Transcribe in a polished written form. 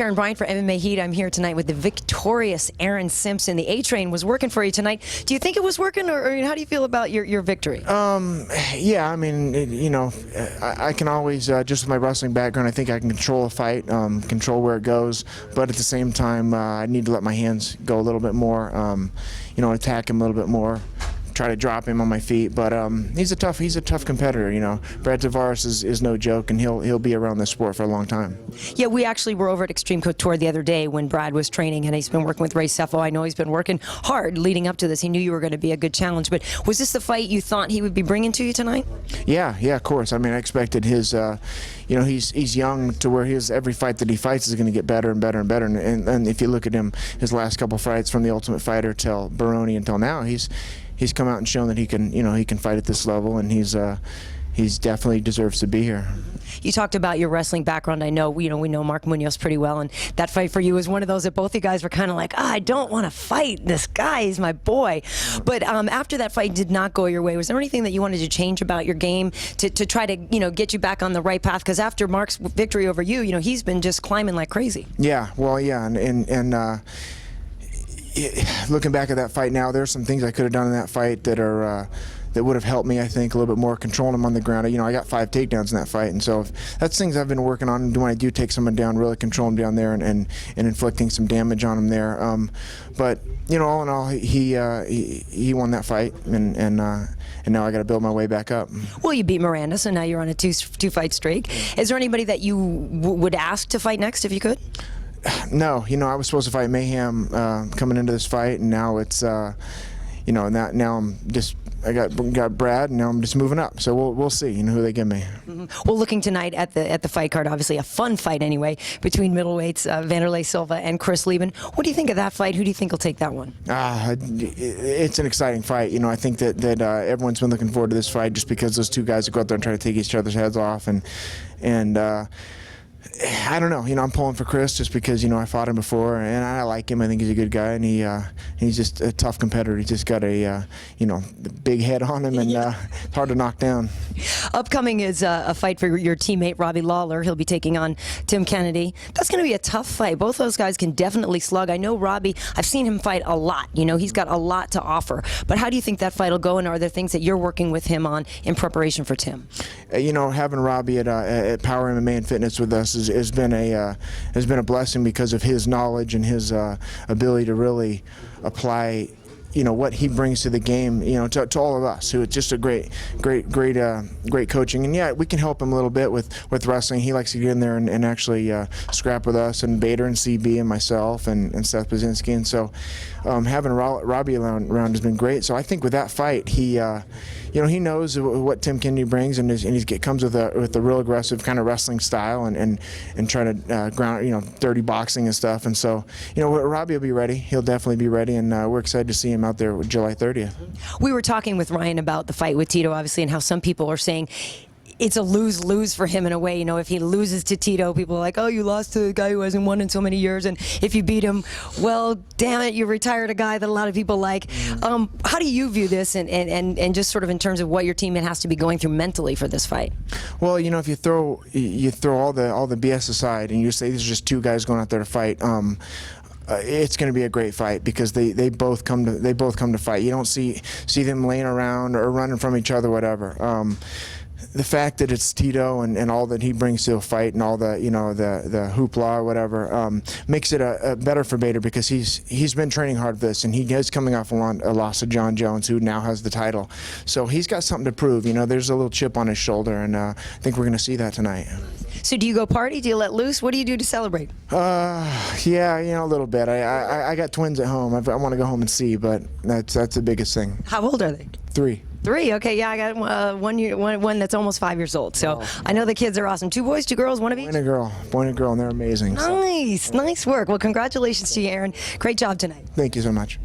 Karyn Bryant for MMA Heat. I'm here tonight with the victorious Aaron Simpson. The A train was working for you tonight. Do you think it was working, or how do you feel about your victory? Yeah, I mean, I can always, just with my wrestling background, I think I can control a fight, control where it goes, but at the same time, I need to let my hands go a little bit more, attack him a little bit more. Try to drop him on my feet, but he's a tough competitor. Brad Tavares is no joke, and he'll be around this sport for a long time. Yeah, we actually were over at Extreme Couture the other day when Brad was training, and he's been working with Ray Cephalo. I know he's been working hard leading up to this. He knew you were going to be a good challenge, but was this the fight you thought he would be bringing to you tonight? Yeah, of course. I mean, I expected his. He's young to where every fight that he fights is going to get better and better and better. And if you look at him, his last couple fights from the Ultimate Fighter till Baroni until now, he's come out and shown that he can fight at this level, and he's definitely deserves to be here. You talked about your wrestling background. I know we know Mark Munoz pretty well, and that fight for you was one of those that both you guys were kind of like, I don't want to fight this guy. He's my boy. But after that fight did not go your way, was there anything that you wanted to change about your game to try to get you back on the right path? Because after Mark's victory over you, he's been just climbing like crazy. Yeah, well, yeah, and looking back at that fight now, there's some things I could have done in that fight that would have helped me, I think, a little bit more, controlling him on the ground. I got 5 takedowns in that fight, and so that's things I've been working on. When I do take someone down, really control him down there and inflicting some damage on him there. But all in all, he won that fight, and now I got to build my way back up. Well, you beat Miranda, so now you're on a two-fight streak. Is there anybody that you would ask to fight next if you could? No, I was supposed to fight Mayhem coming into this fight, and now it's, now I'm just, I got Brad, and now I'm just moving up. So we'll see, who they give me. Mm-hmm. Well, looking tonight at the fight card, obviously a fun fight anyway between middleweights Vanderlei Silva and Chris Lieben. What do you think of that fight? Who do you think will take that one? It's an exciting fight. I think that everyone's been looking forward to this fight just because those two guys go out there and try to take each other's heads off, and I don't know. I'm pulling for Chris just because I fought him before, and I like him. I think he's a good guy, and he's just a tough competitor. He's just got a the big head on him, and it's hard to knock down. Upcoming is a fight for your teammate Robbie Lawler. He'll be taking on Tim Kennedy. That's going to be a tough fight. Both those guys can definitely slug. I know Robbie. I've seen him fight a lot. He's got a lot to offer. But how do you think that fight will go? And are there things that you're working with him on in preparation for Tim? Having Robbie at Power MMA and Fitness with us has been a blessing because of his knowledge and his ability to really apply what he brings to the game, to all of us. Who it's just a great coaching, and yeah, we can help him a little bit with wrestling. He likes to get in there and actually scrap with us, and Bader and CB and myself and Seth Baczynski, and so having Robbie around has been great. So I think with that fight, he knows what Tim Kennedy brings, and he comes with a real aggressive kind of wrestling style and try to ground dirty boxing and stuff. And so Robbie will be ready. He'll definitely be ready, and we're excited to see him out there with July 30th. We were talking with Ryan about the fight with Tito, obviously, and how some people are saying it's a lose-lose for him in a way. If he loses to Tito, people are like, oh, you lost to a guy who hasn't won in so many years, and if you beat him, well, damn it, you retired a guy that a lot of people like. How do you view this, and just sort of in terms of what your teammate has to be going through mentally for this fight? Well, if you throw all the BS aside and you say there's just two guys going out there to fight, it's going to be a great fight because they both come to fight. You don't see them laying around or running from each other, whatever. The fact that it's Tito and all that he brings to a fight and all the the hoopla or whatever makes it a better for Bader because he's been training hard for this, and he is coming off a loss to John Jones, who now has the title. So he's got something to prove. There's a little chip on his shoulder, and I think we're going to see that tonight. So do you go party? Do you let loose? What do you do to celebrate? Yeah, a little bit. I got twins at home. I want to go home and see, but that's the biggest thing. How old are they? 3. 3, okay, yeah, I got one that's almost 5 years old. So I know the kids are awesome. 2 boys, 2 girls, one of each? Boy and a girl, and they're amazing. Nice, nice work. Well, congratulations to you, Aaron. Great job tonight. Thank you so much.